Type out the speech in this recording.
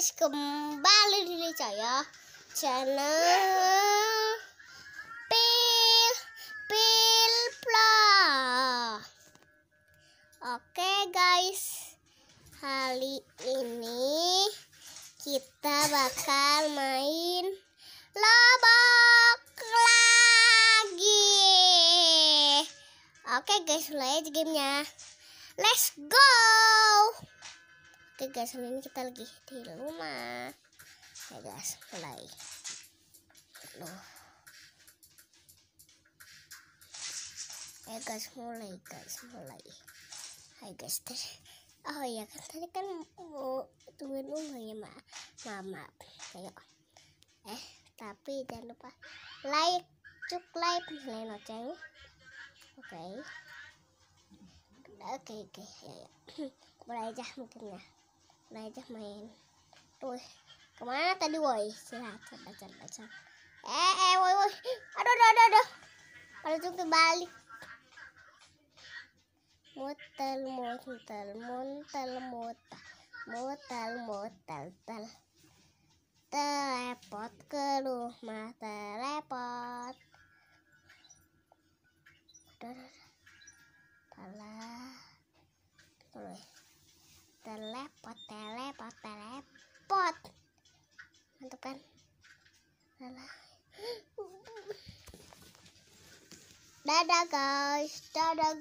guys, kembali di saya channel Pilpla. Oke guys, hari ini kita bakal main Roblox lagi. Oke guys, mulai aja gamenya. Let's go. Oke guys, hari ini kita lagi di rumah. Ya guys, mulai. Mulai. Hai guys. Oh iya kan tadi kan mau tungguin dulu ya mama. Ayo. Tapi jangan lupa like, nyalain lonceng. Oke. Ya. Mulai aja mungkin ya. Mulai aja main. Tuh, kemana tadi woi? Baca. Woi. Aduh. Kalau tuh kebalik. Mutel. Teleport ke rumah, teleport. Teleport. Mantap kan? Dadah guys. Dadah.